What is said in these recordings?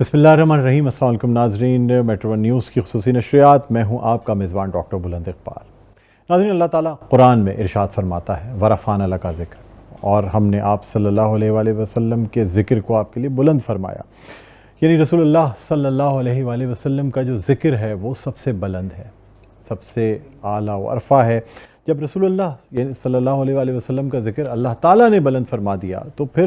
بسم اللہ الرحمن الرحیم۔ السلام علیکم ناظرین، میٹرو ون نیوز کی خصوصی نشریات، میں ہوں آپ کا میزبان ڈاکٹر بلند اقبال۔ ناظرین، اللہ تعالیٰ قرآن میں ارشاد فرماتا ہے وَرَفَعْنَا لَكَ ذِکْرَکَ، اور ہم نے آپ صلی اللہ علیہ وآلہ وسلم کے ذکر کو آپ کے لیے بلند فرمایا، یعنی رسول اللہ صلی اللہ علیہ وآلہ وسلم کا جو ذکر ہے وہ سب سے بلند ہے، سب سے اعلیٰ و ارفع ہے۔ جب رسول اللہ یعنی صلی اللہ علیہ وآلہ وسلم کا ذکر اللہ تعالیٰ نے بلند فرما دیا تو پھر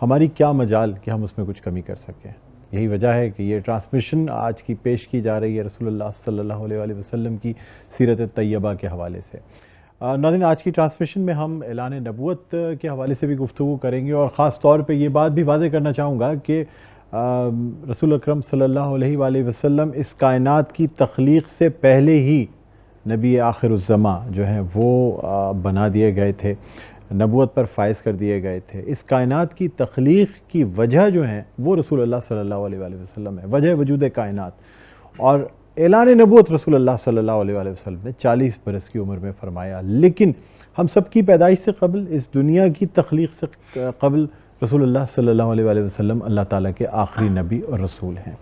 ہماری کیا مجال کہ ہم اس میں کچھ کمی کر سکیں۔ یہی وجہ ہے کہ یہ ٹرانسمیشن آج کی پیش کی جا رہی ہے رسول اللہ صلی اللہ علیہ وآلہ وسلم کی سیرت طیبہ کے حوالے سے۔ ناظرین، آج کی ٹرانسمیشن میں ہم اعلان نبوت کے حوالے سے بھی گفتگو کریں گے، اور خاص طور پہ یہ بات بھی واضح کرنا چاہوں گا کہ رسول اکرم صلی اللہ علیہ وآلہ وسلم اس کائنات کی تخلیق سے پہلے ہی نبی آخر الزماں جو ہیں وہ بنا دیے گئے تھے، نبوت پر فائز کر دیے گئے تھے۔ اس کائنات کی تخلیق کی وجہ جو ہیں وہ رسول اللہ صلی اللہ علیہ وآلہ وسلم ہے، وجہ وجود کائنات۔ اور اعلان نبوت رسول اللہ صلی اللہ علیہ وآلہ وسلم نے 40 برس کی عمر میں فرمایا، لیکن ہم سب کی پیدائش سے قبل، اس دنیا کی تخلیق سے قبل، رسول اللہ صلی اللہ علیہ وآلہ وسلم اللہ تعالیٰ کے آخری نبی اور رسول ہیں۔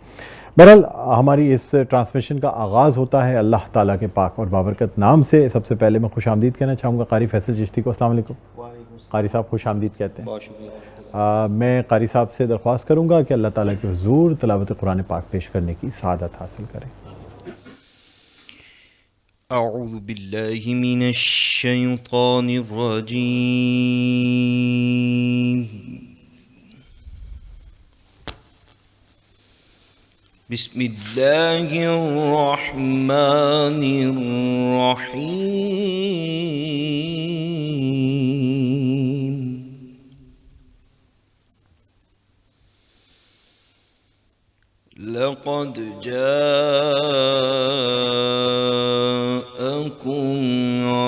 بہرحال ہماری اس ٹرانسمیشن کا آغاز ہوتا ہے اللہ تعالیٰ کے پاک اور بابرکت نام سے۔ سب سے پہلے میں خوش آمدید کہنا چاہوں گا قاری فیصل چشتی کو۔ السلام علیکم قاری صاحب، خوش آمدید کہتے ہیں۔ بہت شکریہ۔ میں قاری صاحب سے درخواست کروں گا کہ اللہ تعالیٰ کے حضور تلاوت قرآن پاک پیش کرنے کی سعادت حاصل کریں۔ اعوذ باللہ من الشیطان الرجیم، بسم اللہ الرحمن الرحیم، لقد جاءكم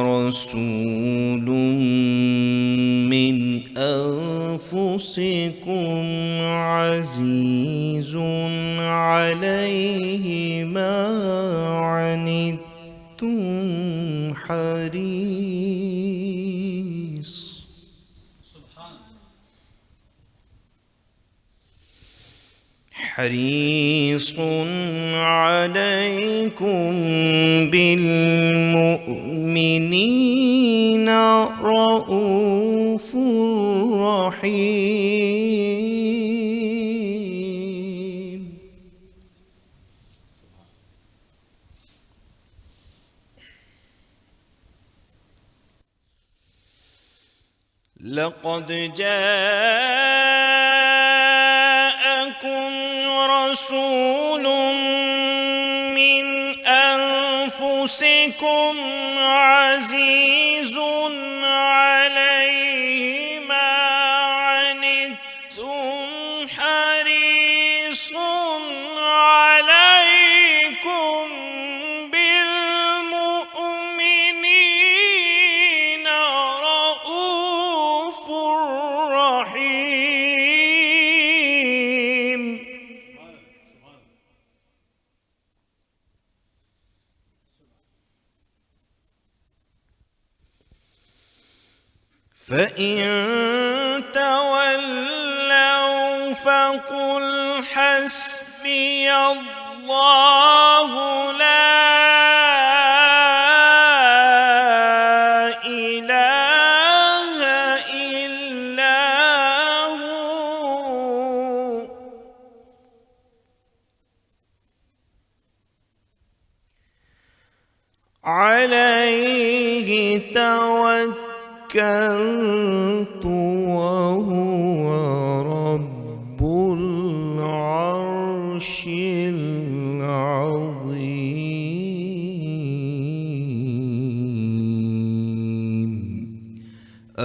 رسول من أنفسكم عزيز عليه ما عنتم حريص عليكم بالمؤمنين رؤوف رحيم۔ لقد جاءكم رسول من أنفسكم عزيز عليه ما عنتم حريص عليكم بالمؤمنين رؤوف رحيم۔ فإن تولوا فقل حسبي الله لا إله إلا هو عليه توكلت وهو رب العرش العظيم۔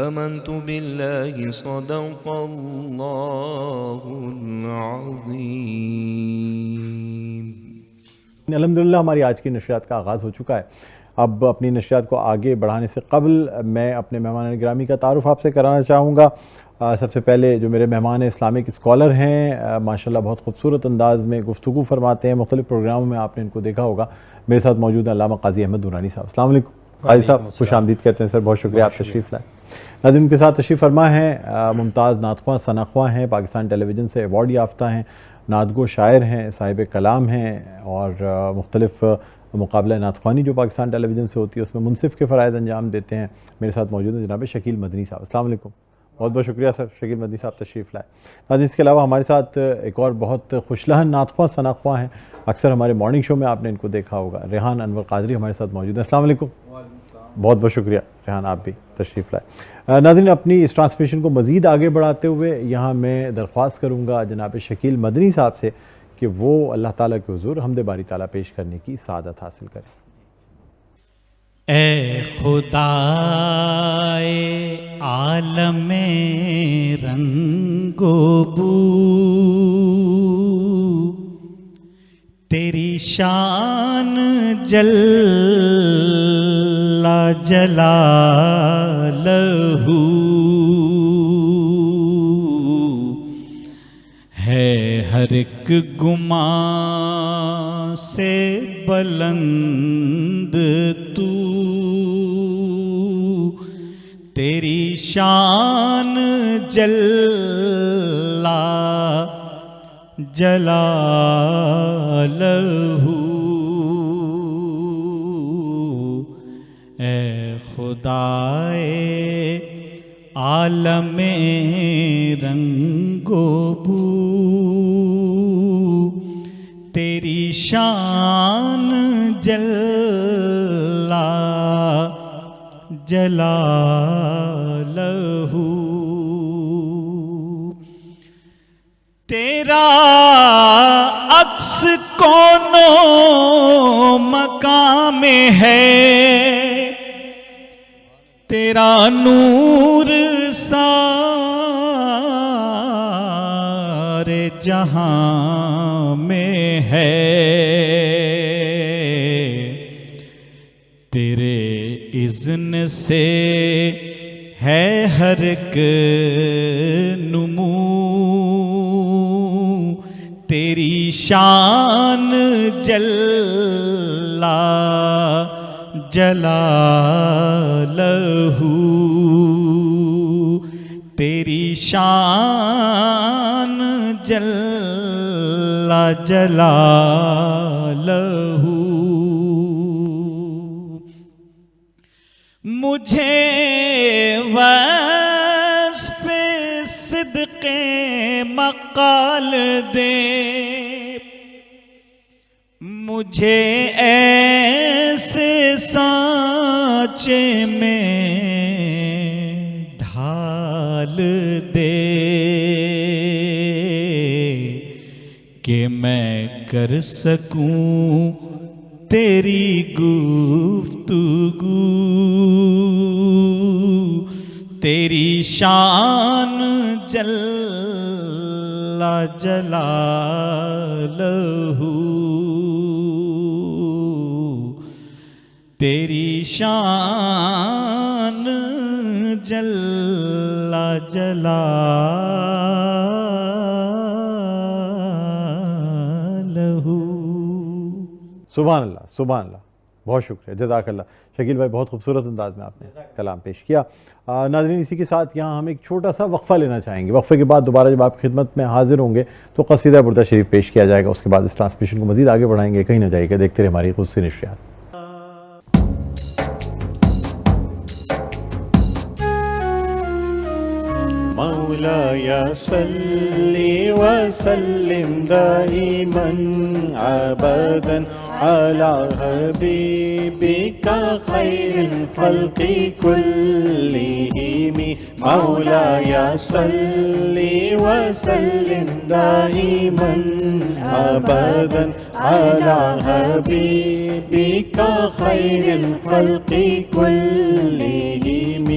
آمنت بالله صدق الله العظيم۔ الحمدللہ ہماری آج کی نشریات کا آغاز ہو چکا ہے۔ اب اپنی نشریات کو آگے بڑھانے سے قبل میں اپنے مہمان گرامی کا تعارف آپ سے کرانا چاہوں گا۔ سب سے پہلے جو میرے مہمان ہیں اسلامک اسکالر ہیں، ماشاءاللہ بہت خوبصورت انداز میں گفتگو فرماتے ہیں، مختلف پروگراموں میں آپ نے ان کو دیکھا ہوگا۔ میرے ساتھ موجود ہیں علامہ قاضی احمد درانی صاحب۔ السلام علیکم قاضی صاحب، خوش آمدید کہتے ہیں سر، بہت شکریہ آپ تشریف لائیں۔ ناظرین، ان کے ساتھ تشریف فرما ہیں ممتاز نعت خواں ثنا خواں ہیں، پاکستان ٹیلی ویژن سے ایوارڈ یافتہ ہیں، نعت گو شاعر ہیں، صاحب کلام ہیں، اور مختلف مقابلہ نعت خوانی جو پاکستان ٹیلی ویژن سے ہوتی ہے اس میں منصف کے فرائض انجام دیتے ہیں۔ میرے ساتھ موجود ہیں جناب شکیل مدنی صاحب۔ السلام علیکم، بہت بہت شکریہ سر، شکیل مدنی صاحب تشریف لائے۔ ناظرین اس کے علاوہ ہمارے ساتھ ایک اور بہت خوش لہن نعت خواں ثنا خواں ہیں، اکثر ہمارے مارننگ شو میں آپ نے ان کو دیکھا ہوگا، ریحان انور قادری ہمارے ساتھ موجود ہیں۔ السلام علیکم۔ بہت بہت شکریہ ریحان، آپ بھی تشریف لائے۔ ناظرین اپنی اس ٹرانسمیشن کو مزید آگے بڑھاتے ہوئے یہاں میں درخواست کروں گا جناب شکیل مدنی صاحب سے کہ وہ اللہ تعالیٰ کے حضور حمد باری تعالیٰ پیش کرنے کی سعادت حاصل کریں۔ اے خدا عالم رنگ و بو، تیری شان جل جلالہ ہے ہر ایک گمان سے بلند تو، تیری شان جل جلالہ اے خدائے عالم رنگ و بو، تیری شان جل جلالہ تیرا عکس کونوں مقام میں ہے، تیرا نور سارے جہاں میں ہے، تیرے اذن سے ہے ہر ایک نمو، تیری شان جل جلالہ تیری شان جل جلالہ مجھے وصف صدق مقال دے، مجھے ایسے سانچے میں ڈھال دے کہ میں کر سکوں تیری گفتگو، تیری شان جل جلالہ تیری شان جل جلالہ۔ سبحان اللہ سبحان اللہ، بہت شکریہ، جزاک اللہ شکیل بھائی، بہت خوبصورت انداز میں آپ نے کلام پیش کیا۔ ناظرین اسی کے ساتھ یہاں ہم ایک چھوٹا سا وقفہ لینا چاہیں گے، وقفے کے بعد دوبارہ جب آپ کی خدمت میں حاضر ہوں گے تو قصیدہ بردہ شریف پیش کیا جائے گا، اس کے بعد اس ٹرانسمیشن کو مزید آگے بڑھائیں گے، کہیں نہ جائیے گا، دیکھتے رہے ہماری خصوصی نشریات۔ مولاي صل وسلم دائما ابدا على حبيبك خير الخلق كلهم، مولاي صل وسلم دائما ابدا على حبيبك خير الخلق كلهم،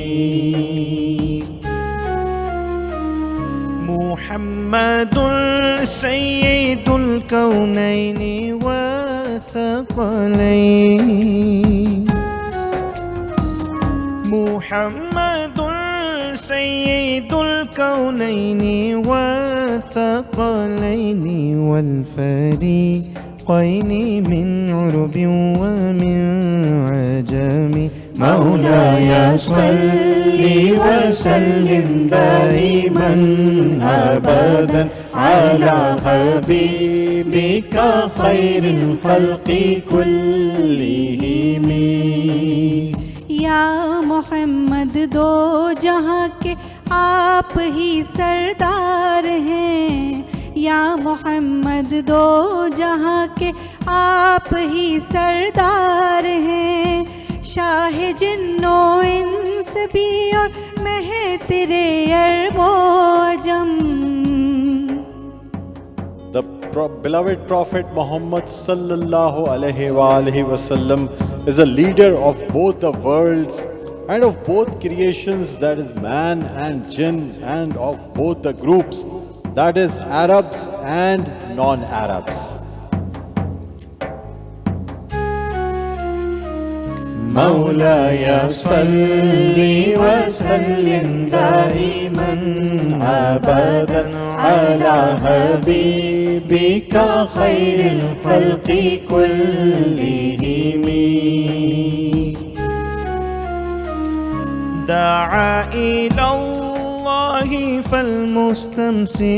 محمد سيد الكونين والثقلين، محمد سيد الكونين والثقلين والفريقين من عرب ومن عجم، مولاي صل وسلم دائما ابدا على حبيبك خير الخلق كلهم. یا محمد دو جہاں کے آپ ہی سردار ہیں، یا محمد دو جہاں کے آپ ہی سردار ہیں، شاہ جن و انس بھی اور مہ تیرے عرب و عجم. The beloved Prophet Muhammad sallallahu alaihi wa alihi wasallam is a leader of both the worlds and of both creations, that is man and jinn, and of both the groups, that is Arabs and non-Arabs. مولاي صل وسلم دائما ابدا على حبيبك خير الخلق كلهم. دعا إلى الله فالمستمسكون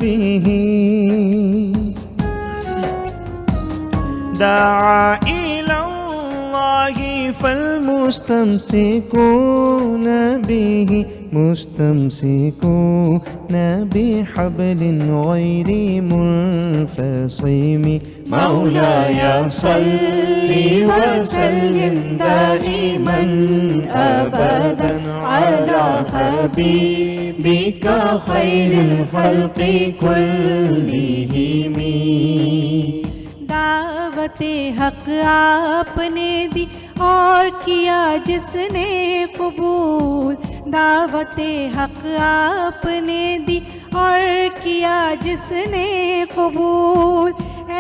به، دعا إلى الله فالمستمسكون به، مستمسكون بحبل غير منفصم. مولاي صل وسلم دائما ابدا على حبيبك خير الخلق كلهم. دعوت حق آپ نے دی اور کیا جس نے قبول، دعوت حق آپ نے دی اور کیا جس نے قبول،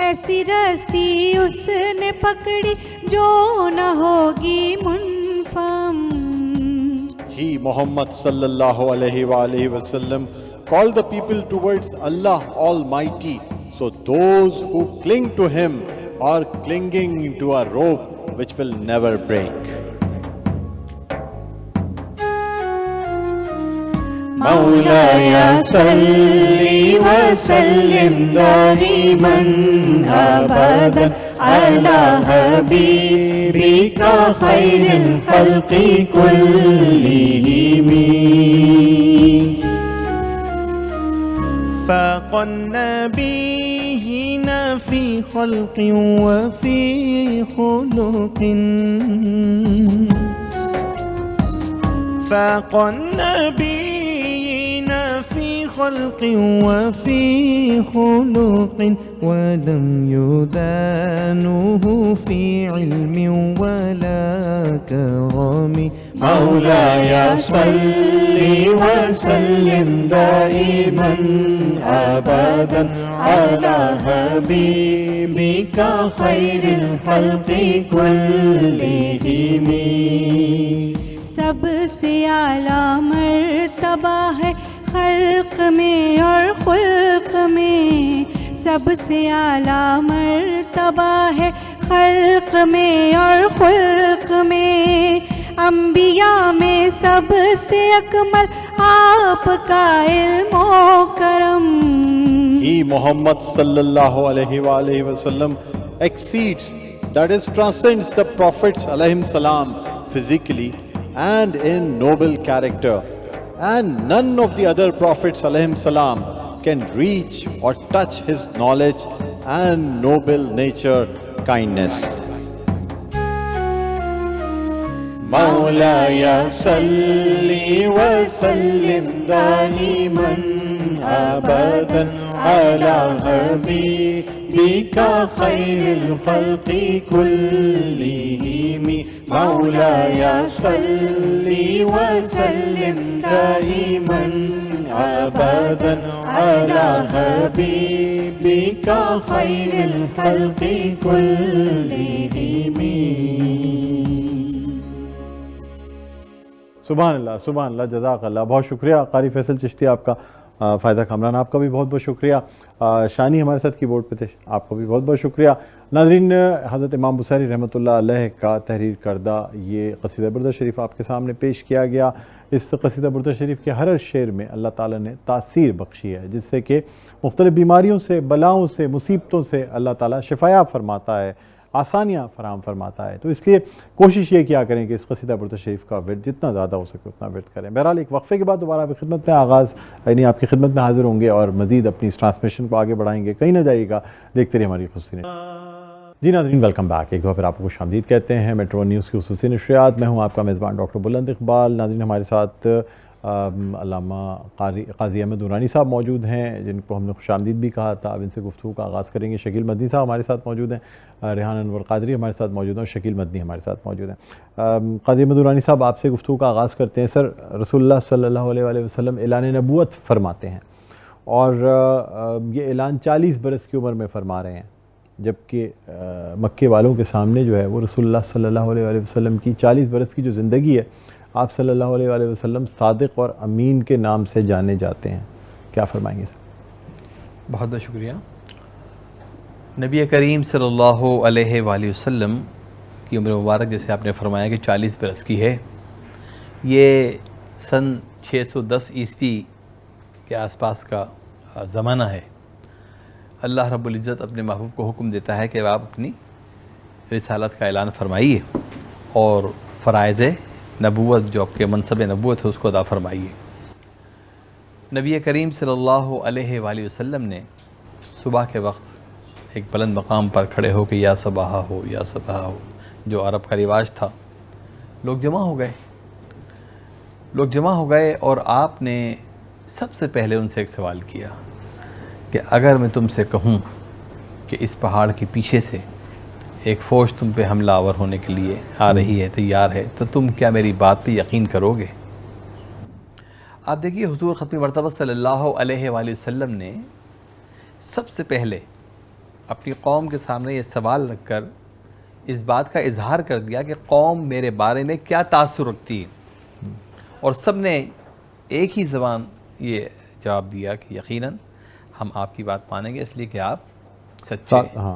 ایسی رسی اس نے پکڑی جو نہ ہوگی منفم. He, Muhammad sallallahu alaihi wa alihi wasallam, called the people towards Allah Almighty. So those who cling to Him are clinging to a rope which will never break. مولاي صل وسلم دائما ابدا على حبيبك خير الخلق كلهم. فاق النبيين في خلق وفي خلق، فاق النبيين في خلق وفي خلق، ولم يدانوه في علم ولا كرم. مولاي صل وسلم دائما ابدا على حبيبك خير الخلق كلهم. سب سے اعلیٰ مرتبہ ہے خلق میں اور خلق میں، سب سے اعلیٰ مرتبہ ہے خلق میں اور خلق میں، انبیاء میں سب سے اکمل آپ کا علم و کرم. He, Muhammad sallallahu alaihi wa alihi wasallam, exceeds, that is transcends the prophets alayhim salam physically and in noble character, and none of the other prophets alayhim salam can reach or touch his knowledge and noble nature, kindness. مولاي صل وسلم دائما ابدا على حبيبك خير الخلق كلهم. مولاي صل وسلم دائما ابدا على حبيبك خير الخلق كلهم. سبحان اللہ، سبحان اللہ، جزاک اللہ. بہت شکریہ قاری فیصل چشتی آپ کا. فائدہ کامران آپ کا بھی بہت بہت شکریہ. شانی ہمارے ساتھ کی بورڈ پہ تھے، آپ کو بھی بہت بہت شکریہ. ناظرین، حضرت امام بصیری رحمۃ اللہ علیہ کا تحریر کردہ یہ قصیدہ بردہ شریف آپ کے سامنے پیش کیا گیا. اس قصیدہ بردہ شریف کے ہر شعر میں اللہ تعالیٰ نے تاثیر بخشی ہے، جس سے کہ مختلف بیماریوں سے، بلاؤں سے، مصیبتوں سے اللہ تعالیٰ شفایاب فرماتا ہے، آسانیاں فراہم فرماتا ہے۔ تو اس لیے کوشش یہ کیا کریں کہ اس قصیدہ بردہ شریف کا ورد جتنا زیادہ ہو سکے اتنا ورد کریں۔ بہرحال ایک وقفے کے بعد دوبارہ آپ کی خدمت میں آپ کی خدمت میں حاضر ہوں گے اور مزید اپنی اس ٹرانسمیشن کو آگے بڑھائیں گے۔ کہیں نہ جائیے گا، دیکھتے رہیے ہماری خصوصی جی ناظرین، ویلکم بیک۔ ایک دفعہ پھر آپ کو خوش آمدید کہتے ہیں میٹرو نیوز کی خصوصی نشریات۔ میں ہوں آپ کا میزبان ڈاکٹر بلند اقبال۔ ناظرین، ہمارے ساتھ علامہ قاضی احمد نورانی صاحب موجود ہیں، جن کو ہم نے خوش آمدید بھی کہا تھا۔ اب ان سے گفتگو کا آغاز کریں گے۔ شکیل مدنی صاحب ہمارے ساتھ موجود ہیں، ریحان انور قادری ہمارے ساتھ موجود ہیں اور شکیل مدنی ہمارے ساتھ موجود ہیں۔ قاضی احمد نورانی صاحب، آپ سے گفتگو کا آغاز کرتے ہیں۔ سر، رسول اللہ صلی اللہ علیہ وآلہ وسلم اعلان نبوت فرماتے ہیں اور یہ اعلان 40 برس کی عمر میں فرما رہے ہیں، جبکہ مکے والوں کے سامنے جو ہے وہ رسول اللہ صلی اللہ علیہ وآلہ وسلم کی 40 برس کی جو زندگی ہے، آپ صلی اللہ علیہ وآلہ وسلم صادق اور امین کے نام سے جانے جاتے ہیں۔ کیا فرمائیں گے سر؟ بہت بہت شکریہ۔ نبی کریم صلی اللہ علیہ وآلہ وسلم کی عمر مبارک، جیسے آپ نے فرمایا کہ 40 برس کی ہے، یہ سن 610 عیسوی کے آس پاس کا زمانہ ہے۔ اللہ رب العزت اپنے محبوب کو حکم دیتا ہے کہ آپ اپنی رسالت کا اعلان فرمائیے اور فرائض نبوت، جو آپ کے منصب نبوت ہے، اس کو ادا فرمائیے۔ نبی کریم صلی اللہ علیہ وآلہ وسلم نے صبح کے وقت ایک بلند مقام پر کھڑے ہو کے یا صباحا ہو یا صباحا ہو، جو عرب کا رواج تھا، لوگ جمع ہو گئے اور آپ نے سب سے پہلے ان سے ایک سوال کیا کہ اگر میں تم سے کہوں کہ اس پہاڑ کے پیچھے سے ایک فوج تم پہ حملہ آور ہونے کے لیے آ رہی ہے، تیار ہے، تو تم کیا میری بات پہ یقین کرو گے؟ آپ دیکھیے، حضور ختم مرتبہ صلی اللہ علیہ وآلہ وسلم نے سب سے پہلے اپنی قوم کے سامنے یہ سوال رکھ کر اس بات کا اظہار کر دیا کہ قوم میرے بارے میں کیا تاثر رکھتی ہے، اور سب نے ایک ہی زبان یہ جواب دیا کہ یقیناً ہم آپ کی بات مانیں گے، اس لیے کہ آپ سچے ہیں۔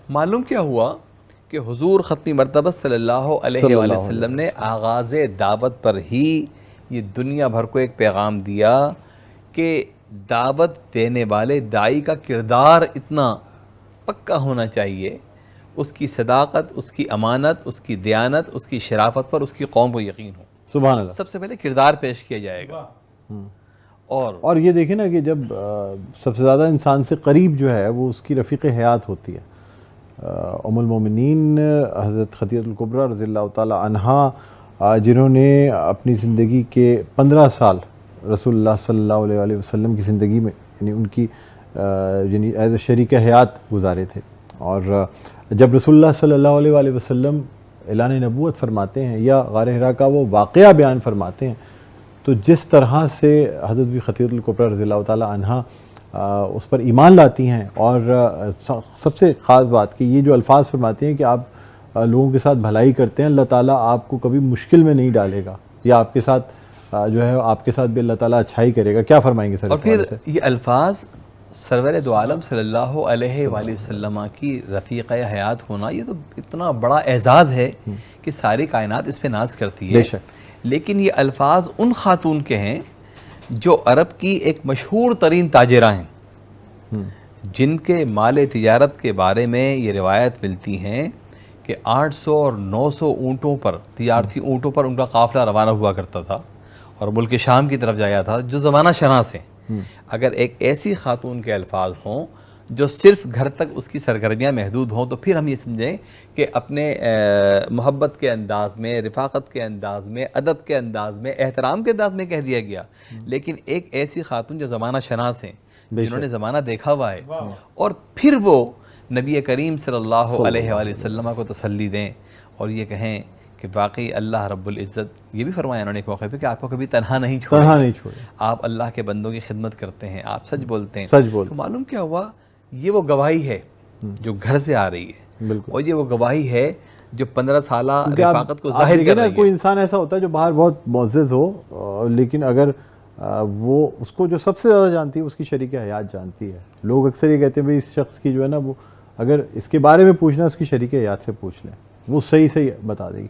معلوم کیا ہوا کہ حضور ختمی مرتبہ صلی اللہ علیہ وآلہ وسلم نے آغاز دعوت پر ہی یہ دنیا بھر کو ایک پیغام دیا کہ دعوت دینے والے داعی کا کردار اتنا پکا ہونا چاہیے، اس کی صداقت، اس کی امانت، اس کی دیانت، اس کی شرافت پر اس کی قوم کو یقین ہو۔ سبحان اللہ۔ سب سے پہلے کردار پیش کیا جائے گا۔ اور یہ دیکھیں نا کہ جب سب سے زیادہ انسان سے قریب جو ہے وہ اس کی رفیق حیات ہوتی ہے۔ ام المومنین حضرت خدیجہ الکبریٰ رضی اللہ تعالی عنہا، جنہوں نے اپنی زندگی کے 15 سال رسول اللہ صلی اللہ علیہ وآلہ وسلم کی زندگی میں، یعنی ان کی ایز اے شریک حیات گزارے تھے، اور جب رسول اللہ صلی اللہ علیہ وآلہ وسلم اعلان نبوت فرماتے ہیں یا غار حرا کا وہ واقعہ بیان فرماتے ہیں، تو جس طرح سے حضرت خدیجہ الکبریٰ رضی اللہ تعالی عنہا اس پر ایمان لاتی ہیں، اور سب سے خاص بات کہ یہ جو الفاظ فرماتے ہیں کہ آپ لوگوں کے ساتھ بھلائی کرتے ہیں، اللہ تعالیٰ آپ کو کبھی مشکل میں نہیں ڈالے گا، یا آپ کے ساتھ جو ہے آپ کے ساتھ بھی اللہ تعالیٰ اچھائی کرے گا۔ کیا فرمائیں گے سر؟ اور پھر یہ الفاظ سرور دو عالم صلی اللہ علیہ وآلہ وسلم کی رفیق حیات ہونا، یہ تو اتنا بڑا اعزاز ہے کہ ساری کائنات اس پہ ناز کرتی ہے۔ بے شک۔ لیکن یہ الفاظ ان خاتون کے ہیں جو عرب کی ایک مشہور ترین تاجرہ ہیں، جن کے مال تجارت کے بارے میں یہ روایت ملتی ہیں کہ 800 اور 900 اونٹوں پر، تجارتی اونٹوں پر ان کا قافلہ روانہ ہوا کرتا تھا اور ملک شام کی طرف جایا تھا، جو زمانہ شناس ہیں۔ اگر ایک ایسی خاتون کے الفاظ ہوں جو صرف گھر تک اس کی سرگرمیاں محدود ہوں، تو پھر ہم یہ سمجھیں کہ اپنے محبت کے انداز میں، رفاقت کے انداز میں، ادب کے انداز میں، احترام کے انداز میں کہہ دیا گیا۔ لیکن ایک ایسی خاتون جو زمانہ شناس ہیں، جنہوں نے زمانہ دیکھا ہوا ہے، اور پھر وہ نبی کریم صلی اللہ علیہ وآلہ وسلم کو تسلی دیں اور یہ کہیں کہ واقعی اللہ رب العزت، یہ بھی فرمایا انہوں نے ایک موقع پہ کہ آپ کو کبھی تنہا نہیں چھوڑے، آپ اللہ کے بندوں کی خدمت کرتے ہیں، آپ سچ بولتے ہیں۔ تو معلوم کیا ہوا، یہ وہ گواہی ہے جو گھر سے آ رہی ہے، اور یہ وہ گواہی ہے جو 15 سالہ رفاقت کو ظاہر کر رہی ہے۔ کوئی انسان ایسا ہوتا ہے جو باہر بہت معزز ہو، لیکن اگر وہ اس کو جو سب سے زیادہ جانتی ہے اس کی شریک حیات جانتی ہے۔ لوگ اکثر یہ کہتے ہیں بھئی اس شخص کی جو ہے نا، وہ اگر اس کے بارے میں پوچھنا ہے اس کی شریک حیات سے پوچھ لیں، وہ صحیح بتا دے گی۔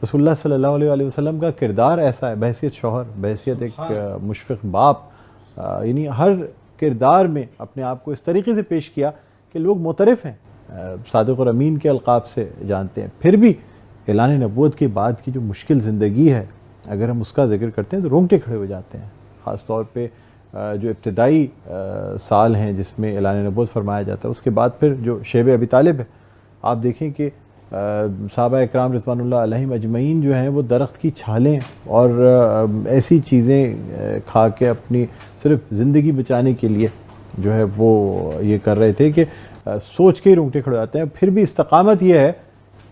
رسول اللہ صلی اللہ علیہ وسلم کا کردار ایسا ہے، بحیثیت شوہر، بحیثیت ایک مشفق باپ، یعنی ہر کردار میں اپنے آپ کو اس طریقے سے پیش کیا کہ لوگ معترف ہیں، صادق اور امین کے القاب سے جانتے ہیں۔ پھر بھی اعلان نبوت کے بعد کی جو مشکل زندگی ہے، اگر ہم اس کا ذکر کرتے ہیں تو رونگٹے کھڑے ہو جاتے ہیں، خاص طور پہ جو ابتدائی سال ہیں جس میں اعلان نبوت فرمایا جاتا ہے، اس کے بعد پھر جو شیب ابی طالب ہے، آپ دیکھیں کہ صحابہ اکرام رضوان اللہ علیہم اجمعین جو ہیں وہ درخت کی چھالیں اور ایسی چیزیں کھا کے اپنی صرف زندگی بچانے کے لیے جو ہے وہ یہ کر رہے تھے کہ سوچ کے ہی رونگٹے کھڑے جاتے ہیں۔ پھر بھی استقامت یہ ہے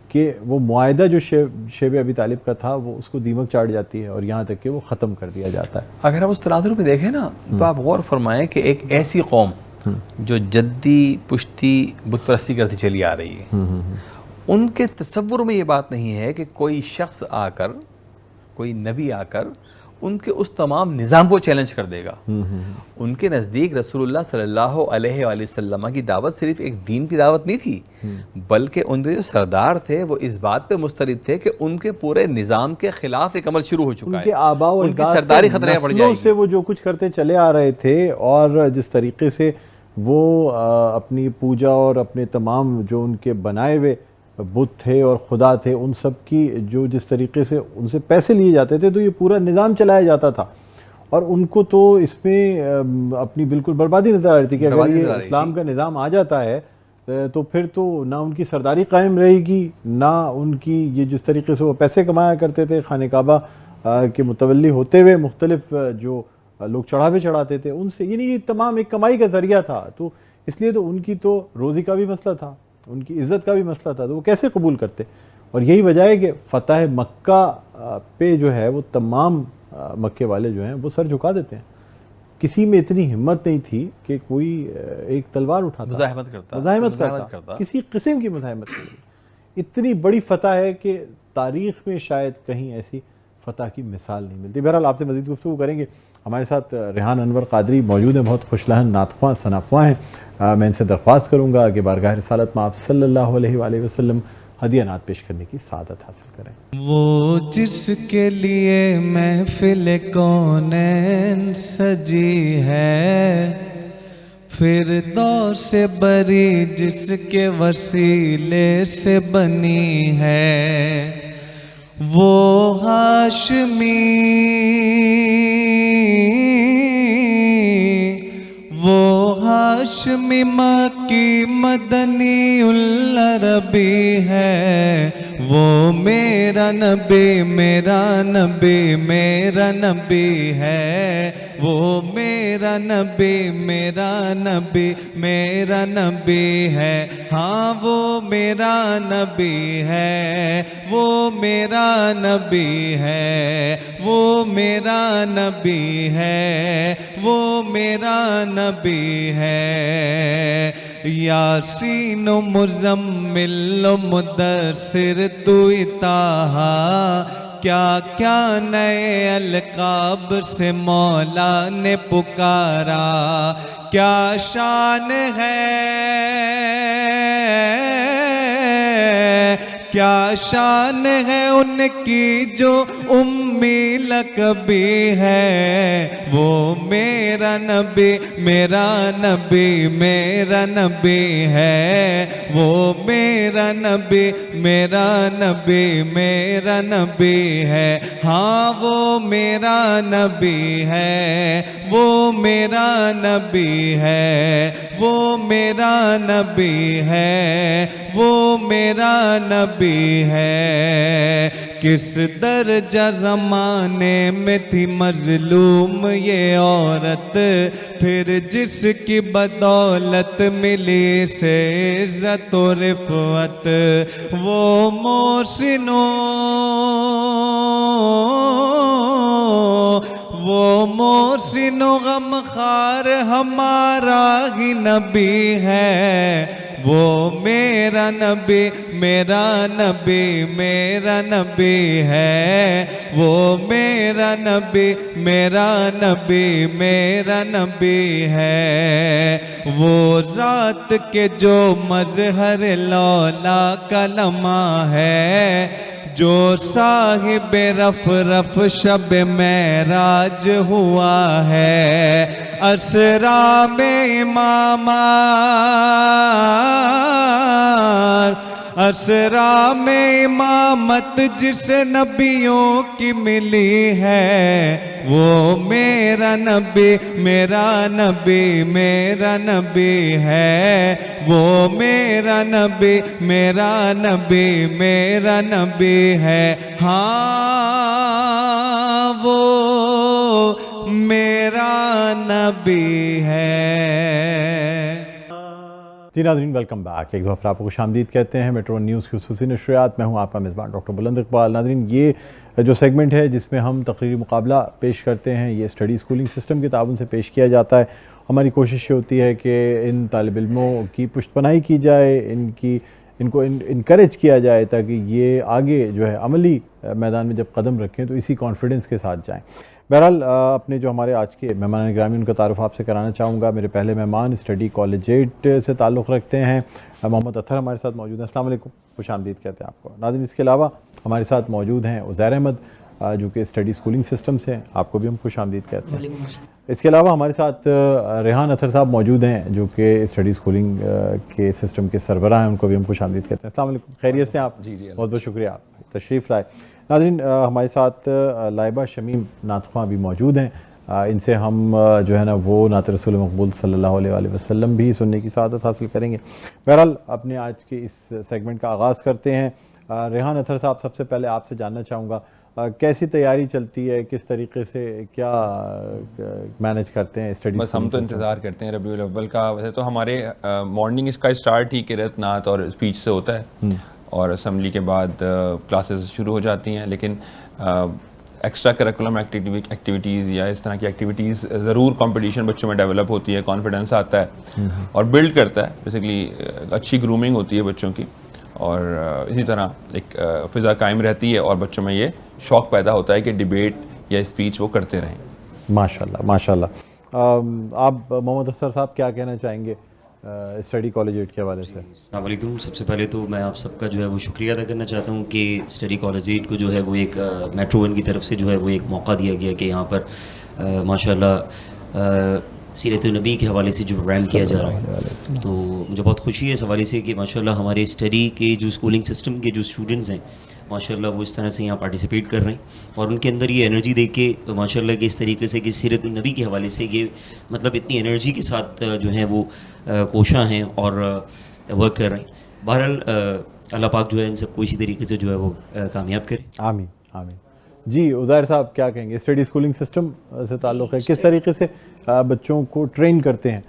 کہ وہ معاہدہ جو شیب ابی طالب کا تھا وہ اس کو دیمک چاٹ جاتی ہے اور یہاں تک کہ وہ ختم کر دیا جاتا ہے۔ اگر ہم اس تناظر میں دیکھیں نا تو آپ غور فرمائیں کہ ایک ایسی قوم جو جدی پشتی بت پرستی کرتی چلی آ رہی ہے، ان کے تصور میں یہ بات نہیں ہے کہ کوئی شخص آ کر، کوئی نبی آ کر ان کے اس تمام نظام کو چیلنج کر دے گا۔ ان کے نزدیک رسول اللہ صلی اللہ علیہ وآلہ وسلم کی دعوت صرف ایک دین کی دعوت نہیں تھی، بلکہ ان کے جو سردار تھے وہ اس بات پہ مسترد تھے کہ ان کے پورے نظام کے خلاف ایک عمل شروع ہو چکا ہے، ان کے آباء و ان کی اجداد سرداری خطرے میں پڑ جائے گی۔ سے وہ جو کچھ کرتے چلے آ رہے تھے اور جس طریقے سے وہ اپنی پوجا اور اپنے تمام جو ان کے بنائے ہوئے بت تھے اور خدا تھے، ان سب کی جو جس طریقے سے ان سے پیسے لیے جاتے تھے تو یہ پورا نظام چلایا جاتا تھا، اور ان کو تو اس میں اپنی بالکل بربادی نظر آ رہی تھی کہ اگر یہ اسلام کا نظام آ جاتا ہے تو پھر تو نہ ان کی سرداری قائم رہے گی، نہ ان کی یہ جس طریقے سے وہ پیسے کمایا کرتے تھے خانہ کعبہ کے متولی ہوتے ہوئے مختلف جو لوگ چڑھاوے چڑھاتے تھے ان سے، یعنی یہ تمام ایک کمائی کا ذریعہ تھا، تو اس لیے تو ان کی تو روزی کا بھی مسئلہ تھا، ان کی عزت کا بھی مسئلہ تھا، تو وہ کیسے قبول کرتے؟ اور یہی وجہ ہے کہ فتح مکہ پہ جو ہے وہ تمام مکے والے جو ہیں وہ سر جھکا دیتے ہیں۔ کسی میں اتنی ہمت نہیں تھی کہ کوئی ایک تلوار اٹھاتا، مزاحمت کرتا، کسی قسم کی مزاحمت نہیں۔ اتنی بڑی فتح ہے کہ تاریخ میں شاید کہیں ایسی فتح کی مثال نہیں ملتی۔ بہرحال آپ سے مزید گفتگو کریں گے۔ ہمارے ساتھ ریحان انور قادری موجود ہیں، بہت خوش لہن نعت خواں ثنا خواں ہیں۔ میں ان سے درخواست کروں گا کہ بارگاہ رسالت میں آپ صلی اللہ علیہ وآلہ وسلم ہدیہ نعت پیش کرنے کی سعادت حاصل کریں۔ وہ جس کے لیے محفل کونین سجی ہے، فردوس سے بری جس کے وسیلے سے بنی ہے، وہ ہاشمی، وہ ہاشمی مکی مدنی العربی ہے، وہ میرا نبی میرا نبی میرا نبی ہے، وہ میرا نبی میرا نبی میرا نبی ہے، ہاں وہ میرا نبی ہے، وہ میرا نبی ہے، وہ میرا نبی ہے، وہ میرا نبی ہے۔ یاسین و مزمل و مدثر تو طٰہٰ، کیا کیا نئے القاب سے مولا نے پکارا، کیا شان ہے، کیا شان ہے ان کی جو امی لقبی ہے، وہ میرا نبی میرا نبی میرا نبی ہے، وہ میرا نبی میرا نبی میرا نبی ہے، ہاں وہ میرا نبی ہے، وہ میرا نبی ہے، وہ میرا نبی ہے، وہ میرا نبی ہے۔ کس درجہ زمانے میں تھی مظلوم یہ عورت، پھر جس کی بدولت ملی سے عزت و رفعت، وہ محسنوں، وہ محسن و غمخوار ہمارا ہی نبی ہے، وہ میرا نبی میرا نبی میرا نبی ہے، وہ میرا نبی میرا نبی میرا نبی ہے، وہ ذات کے جو مظہر لولا کا لمحہ ہے، جو صاحب رف رف شب معراج ہوا ہے اسرا میں امامات اسرا میں امامت جس نبیوں کی ملی ہے وہ میرا نبی میرا نبی میرا نبی ہے وہ میرا نبی میرا نبی میرا نبی ہے ہاں وہ میرا نبی ہے. جی ناظرین ویلکم بیک. ایک دفعہ آپ کو خوش آمدید کہتے ہیں میٹرو نیوز کی خصوصی نشریات. میں ہوں آپ کا میزبان ڈاکٹر بلند اقبال. ناظرین یہ جو سیگمنٹ ہے جس میں ہم تقریری مقابلہ پیش کرتے ہیں یہ اسٹڈی اسکولنگ سسٹم کے تعاون سے پیش کیا جاتا ہے. ہماری کوشش یہ ہوتی ہے کہ ان طالب علموں کی پشت پناہی کی جائے, ان کو انکریج کیا جائے تاکہ یہ آگے جو ہے عملی میدان میں جب قدم رکھیں تو اسی کانفیڈنس کے ساتھ جائیں. بہرحال اپنے جو ہمارے آج کے مہمان گرامی ان کا تعارف آپ سے کرانا چاہوں گا. میرے پہلے مہمان اسٹڈی کالجیٹ سے تعلق رکھتے ہیں, محمد اطہر ہمارے ساتھ موجود ہیں. السلام علیکم, خوش آمدید کہتے ہیں آپ کو. ناظرین اس کے علاوہ ہمارے ساتھ موجود ہیں عزیر احمد جو کہ اسٹڈی اسکولنگ سسٹم سے, آپ کو بھی ہم خوش آمدید کہتے ہیں. اس کے علاوہ ہمارے ساتھ ریحان اطہر صاحب موجود ہیں جو کہ اسٹڈی اسکولنگ کے سسٹم کے سربراہ ہیں, ان کو بھی ہم خوش آمدید کہتے ہیں. السلام علیکم, خیریت سے آپ؟ جی بہت بہت شکریہ آپ تشریف لائے. ناظرین ہمارے ساتھ لائبہ شمیم نعت خواں بھی موجود ہیں. ان سے ہم جو ہے نا وہ نعت رسول مقبول صلی اللہ علیہ وآلہ وسلم بھی سننے کی سعادت حاصل کریں گے. بہرحال اپنے آج کے اس سیگمنٹ کا آغاز کرتے ہیں. ریحان اطہر صاحب, سب سے پہلے آپ سے جاننا چاہوں گا کیسی تیاری چلتی ہے, کس طریقے سے کیا مینیج کرتے ہیں اسٹڈی؟ بس ہم تو انتظار کرتے ہیں ربیع الاول کا. ویسے تو ہمارے مارننگ اس کا اسٹارٹ ہی قرأت نعت اور اسپیچ سے ہوتا ہے اور اسمبلی کے بعد کلاسز شروع ہو جاتی ہیں, لیکن ایکسٹرا کریکولم ایکٹیویٹیز یا اس طرح کی ایکٹیویٹیز ضرور کمپٹیشن بچوں میں ڈیولپ ہوتی ہے, کانفیڈنس آتا ہے اور بلڈ کرتا ہے. بیسیکلی اچھی گرومنگ ہوتی ہے بچوں کی اور اسی طرح ایک فضا قائم رہتی ہے اور بچوں میں یہ شوق پیدا ہوتا ہے کہ ڈیبیٹ یا اسپیچ وہ کرتے رہیں. ماشاءاللہ ماشاءاللہ. آپ محمد اطہر صاحب کیا کہنا چاہیں گے اسٹڈی کالجیٹ کے حوالے سے؟ السلام علیکم. سب سے پہلے تو میں آپ سب کا جو ہے وہ شکریہ ادا کرنا چاہتا ہوں کہ اسٹڈی کالجیٹ کو جو ہے وہ ایک میٹرو ون کی طرف سے جو ہے وہ ایک موقع دیا گیا کہ یہاں پر ماشاءاللہ سیرت النبی کے حوالے سے جو پروگرام کیا جا رہا ہے. تو مجھے بہت خوشی ہے اس حوالے سے کہ ماشاءاللہ ہمارے اسٹڈی کے جو اسکولنگ سسٹم کے جو اسٹوڈنٹس ہیں ماشاءاللہ وہ اس طرح سے یہاں پارٹیسپیٹ کر رہے ہیں اور ان کے اندر یہ انرجی دیکھ کے ماشاءاللہ کہ اس طریقے سے کہ سیرت النبی کے حوالے سے یہ مطلب اتنی انرجی کے ساتھ جو ہیں وہ کوشاں ہیں اور ورک کر رہے ہیں. بہرحال اللہ پاک جو ہے ان سب کو اسی طریقے سے جو ہے وہ کامیاب کرے. آمین آمین. جی عزیر صاحب کیا کہیں گے, اسٹڈی اسکولنگ سسٹم سے تعلق ہے, کس طریقے سے بچوں کو ٹرین کرتے ہیں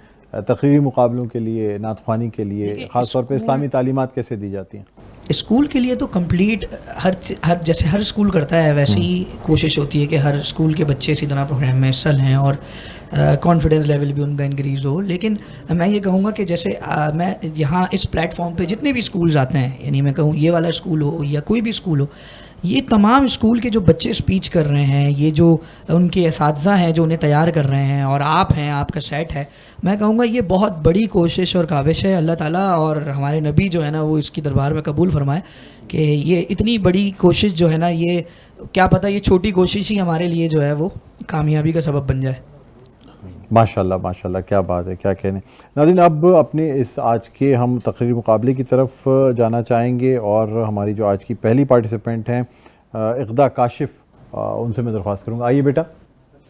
تقریری مقابلوں کے لیے, نعت خوانی کے لیے, خاص طور پہ اسلامی تعلیمات کیسے دی جاتی ہیں؟ اسکول کے لیے تو کمپلیٹ ہر جیسے ہر اسکول کرتا ہے ویسے ہی کوشش ہوتی ہے کہ ہر اسکول کے بچے اسی طرح پروگرام میں حصہ لیں اور کانفیڈنس لیول بھی ان کا انکریز ہو. لیکن میں یہ کہوں گا کہ جیسے میں یہاں اس پلیٹ فارم پہ جتنے بھی اسکولز آتے ہیں, یعنی میں کہوں یہ والا اسکول ہو یا کوئی بھی اسکول ہو, یہ تمام اسکول کے جو بچے اسپیچ کر رہے ہیں, یہ جو ان کے اساتذہ ہیں جو انہیں تیار کر رہے ہیں, اور آپ ہیں, آپ کا سیٹ ہے, میں کہوں گا یہ بہت بڑی کوشش اور کاوش ہے. اللہ تعالیٰ اور ہمارے نبی جو ہے نا وہ اس کی دربار میں قبول فرمائے کہ یہ اتنی بڑی کوشش جو ہے نا, یہ کیا پتہ یہ چھوٹی کوشش ہی ہمارے لیے جو ہے وہ کامیابی کا سبب بن جائے. ماشاءاللہ ماشاءاللہ, کیا بات ہے, کیا کہنے. ناظرین اب اپنے اس آج کے ہم تقریری مقابلے کی طرف جانا چاہیں گے اور ہماری جو آج کی پہلی پارٹیسپینٹ ہیں اقدا کاشف, ان سے میں درخواست کروں گا, آئیے بیٹا.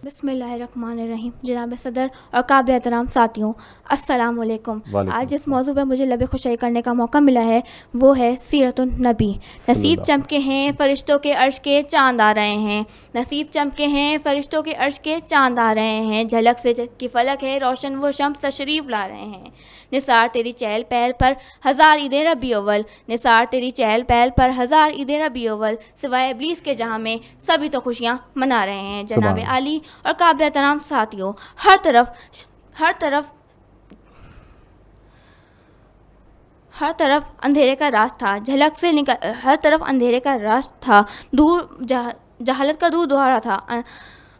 بسم اللہ الرحمن الرحیم. جناب صدر اور قابل احترام ساتھیوں, السلام علیکم. آج جس موضوع پہ مجھے لب خشائی کرنے کا موقع ملا ہے وہ ہے سیرت النبی. نصیب چمکے ہیں فرشتوں کے عرش کے چاند آ رہے ہیں, نصیب چمکے ہیں فرشتوں کے عرش کے چاند آ رہے ہیں, جھلک سے کی فلک ہے روشن وہ شمس تشریف لا رہے ہیں. نثار تیری چہل پہل پر ہزار عید ربیع اول, نثار تیری چہل پہل پر ہزار عید ربیع اول, سوائے ابلیس کے جہاں میں سبھی تو خوشیاں منا رہے ہیں. جناب عالی اور قابل احترام ساتھیوں, ہر طرف اندھیرے کا راز تھا, جھلک سے ہر طرف اندھیرے کا راز تھا, دور جہالت کا دور دہارا تھا,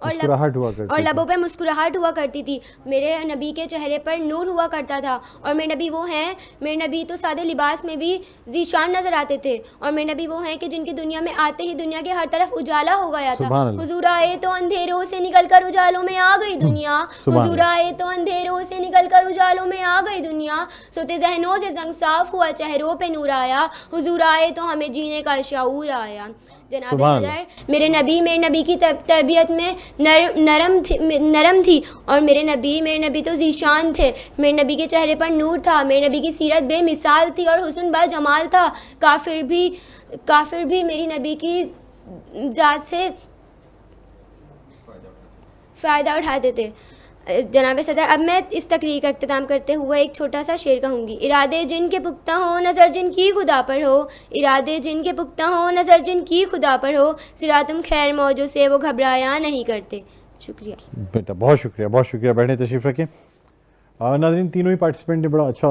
اور لبوں پر مسکراہٹ ہوا کرتی تھی. میرے نبی کے چہرے پر نور ہوا کرتا تھا. اور میرے نبی وہ ہیں, میرے نبی تو سادے لباس میں بھی ذی شان نظر آتے تھے. اور میرے نبی وہ ہیں کہ جن کی دنیا میں آتے ہی دنیا کے ہر طرف اجالا ہو گیا تھا. حضور آئے تو اندھیروں سے نکل کر اجالوں میں آ گئی دنیا. حضور آئے تو اندھیروں سے نکل کر اجالوں میں آ گئی دنیا. سوتے ذہنوں سے زنگ صاف ہوا, چہروں پہ نور آیا. حضور آئے تو ہمیں جینے کا شعور آیا. جناب صدر, میرے نبی کی تربیت میں نرم تھی. اور میرے نبی تو ذیشان تھے. میرے نبی کے چہرے پر نور تھا. میرے نبی کی سیرت بے مثال تھی اور حسن با جمال تھا. کافر بھی میری نبی کی ذات سے فائدہ اٹھاتے تھے. جناب صدر, اب میں اس تقریر کا اختتام کرتے ہوئے ایک چھوٹا سا شعر کہوں گی. ارادے جن کے پختہ ہوں, نظر جن کی خدا پر ہو. ارادے جن کے پختہ ہوں, نظر جن کی خدا پر ہو. سراتم خیر موجوں سے وہ گھبرایا نہیں کرتے. شکریہ بیٹا, بہت شکریہ, بہت شکریہ. بیٹھیں, تشریف رکھیں. ناظرین, تینوں ہی پارٹیسپینٹ نے بڑا اچھا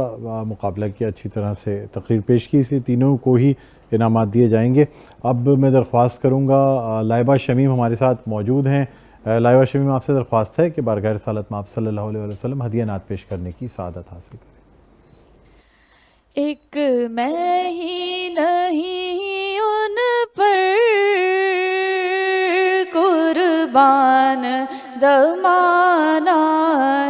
مقابلہ کیا, اچھی طرح سے تقریر پیش کی. اسے تینوں کو ہی انعامات دیے جائیں گے. اب میں درخواست کروں گا, لائبہ شمیم ہمارے ساتھ موجود ہیں. لائبہ شمیم, آپ سے درخواست ہے کہ بارگاہ رسالت میں آپ صلی اللہ علیہ وسلم ہدیہ نعت پیش کرنے کی سعادت حاصل کریں. ایک میں ہی نہیں ان پر قربان زمانہ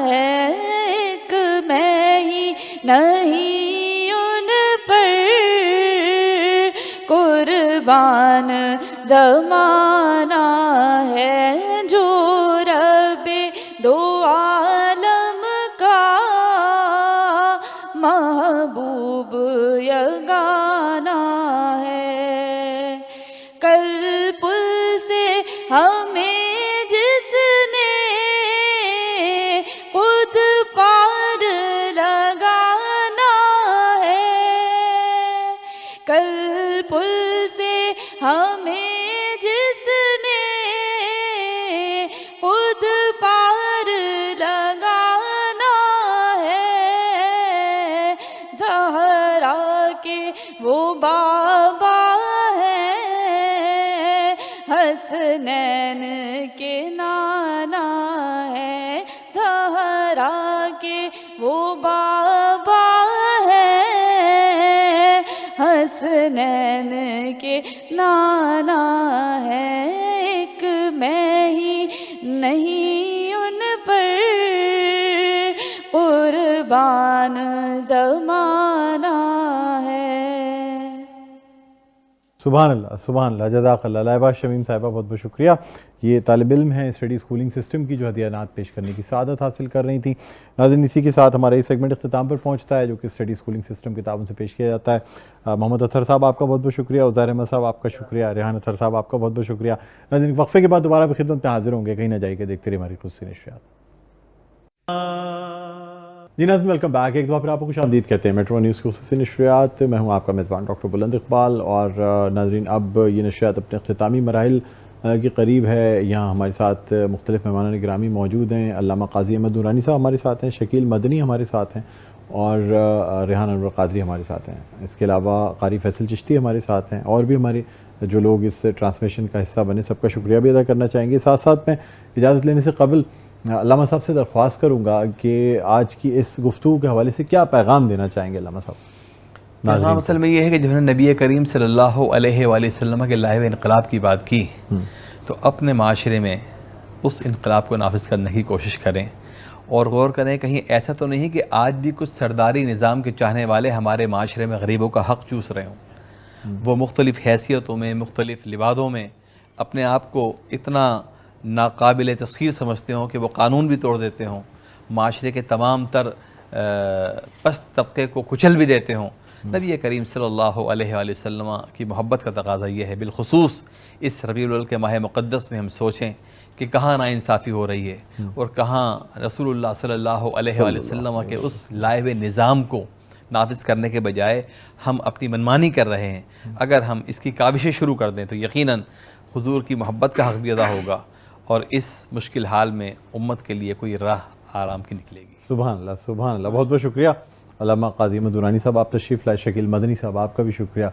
ہے. ایک میں ہی نہیں ان پر قربان زمانہ ہے. جو رب دو عالم کا محبوب یگانہ ہے. قلب سے ہمیں جس نے خود پار لگانا ہے. قلب سے ہمیں جس نے خود پار لگانا ہے. زہرا کے وہ بابا ہے, حسنین کے نانا ہے. زہرا کے وہ بابا ہے, حسنین کے نانا ہے. ایک میں ہی نہیں ان پر قربان زمانہ ہے. سبحان اللہ, سبحان اللہ, جزاک اللہ. لائبہ شمیم صاحبہ, بہت بہت شکریہ. یہ طالب علم ہیں اسٹڈی اسکولنگ سسٹم کی, جو ہدیہ نعت پیش کرنے کی سعادت حاصل کر رہی تھیں. ناظرین, اسی کے ساتھ ہمارا یہ سیگمنٹ اختتام پر پہنچتا ہے, جو کہ اسٹڈی اسکولنگ سسٹم کے تعاون سے پیش کیا جاتا ہے. محمد اطہر صاحب, آپ کا بہت بہت شکریہ. عزیر احمد صاحب, آپ کا شکریہ. ریحان اطہر صاحب, آپ کا بہت بہت شکریہ. ناظرین, وقفے کے بعد دوبارہ بھی خدمت میں حاضر ہوں گے, کہیں نہ جائیے کہ دیکھتے رہیے ہماری خصوصی نشریات. جی ناظرین, ویلکم بیک. ایک دفعہ پھر آپ کو خوش آمدید کہتے ہیں میٹرو نیوز کی خصوصی نشریات. میں ہوں آپ کا میزبان ڈاکٹر بلند اقبال. اور ناظرین, اب یہ نشریات اپنے اختتامی مراحل کے قریب ہے. یہاں ہمارے ساتھ مختلف مہمانان گرامی موجود ہیں. علامہ قاضی احمد نورانی صاحب ہمارے ساتھ ہیں, شکیل مدنی ہمارے ساتھ ہیں, اور ریحان انور قادری ہمارے ساتھ ہیں. اس کے علاوہ قاری فیصل چشتی ہمارے ساتھ ہیں, اور بھی ہمارے جو لوگ اس ٹرانسمیشن کا حصہ بنے, سب کا شکریہ بھی ادا کرنا چاہیں گے. ساتھ ساتھ میں اجازت لینے سے قبل علامہ صاحب سے درخواست کروں گا کہ آج کی اس گفتگو کے حوالے سے کیا پیغام دینا چاہیں گے علامہ صاحب. پیغام اصل میں یہ ہے کہ جب نے نبی کریم صلی اللہ علیہ وآلہ وسلم کے لائحہ انقلاب کی بات کی, تو اپنے معاشرے میں اس انقلاب کو نافذ کرنے کی کوشش کریں, اور غور کریں کہیں ایسا تو نہیں کہ آج بھی کچھ سرداری نظام کے چاہنے والے ہمارے معاشرے میں غریبوں کا حق چوس رہے ہوں. وہ مختلف حیثیتوں میں, مختلف لبادوں میں اپنے آپ کو اتنا ناقابل تسخیر سمجھتے ہوں کہ وہ قانون بھی توڑ دیتے ہوں, معاشرے کے تمام تر پست طبقے کو کچل بھی دیتے ہوں. نبی کریم صلی اللہ علیہ وآلہ وسلم کی محبت کا تقاضا یہ ہے, بالخصوص اس ربیع الاول کے ماہ مقدس میں ہم سوچیں کہ کہاں ناانصافی ہو رہی ہے, اور کہاں رسول اللہ صلی اللہ علیہ وآلہ وسلم کے اس لائحہ نظام کو نافذ کرنے کے بجائے ہم اپنی منمانی کر رہے ہیں. اگر ہم اس کی کاوشیں شروع کر دیں تو یقیناً حضور کی محبت کا حق بھی ادا ہوگا, اور اس مشکل حال میں امت کے لیے کوئی راہ آرام کی نکلے گی. سبحان اللہ, سبحان اللہ. بہت بہت شکریہ علامہ قاضی احمد نورانی صاحب, آپ تشریف لائے. شکیل مدنی صاحب, آپ کا بھی شکریہ.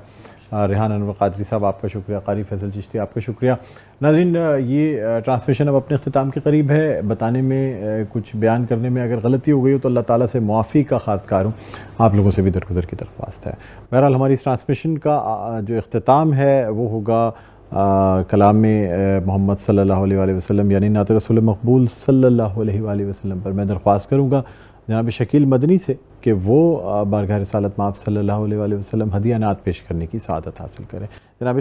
ریحان انور قادری صاحب آپ کا شکریہ، قاری فیصل چشتی آپ کا شکریہ۔ ناظرین یہ ٹرانسمیشن اب اپنے اختتام کے قریب ہے، بتانے میں کچھ بیان کرنے میں اگر غلطی ہو گئی ہو تو اللہ تعالیٰ سے معافی کا خواستگار ہوں، آپ لوگوں سے بھی درگزر کی درخواست ہے۔ بہرحال ہماری اس ٹرانسمیشن کا جو اختتام ہے وہ ہوگا کلام محمد صلی اللہ علیہ وآلہ وسلم یعنی نعت رسول مقبول صلی اللہ علیہ وآلہ وسلم پر۔ میں درخواست کروں گا جناب شکیل مدنی سے کہ وہ بارگاہ رسالت مآب صلی اللہ علیہ وآلہ وسلم ہدیہ نعت پیش کرنے کی سعادت حاصل کریں۔ جناب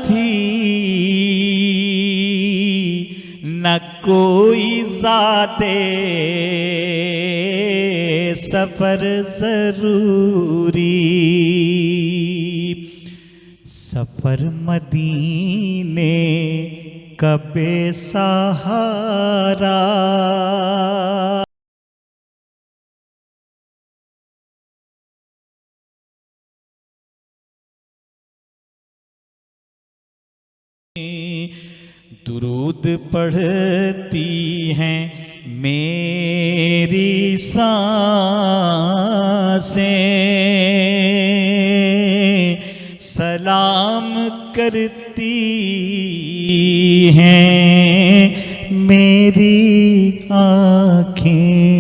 تھی نہ کوئی ذاتے سفر ضروری، سفر مدینے کا بے سہارا، درود پڑھتی ہیں میری سانسیں، سلام کرتی ہیں میری آنکھیں۔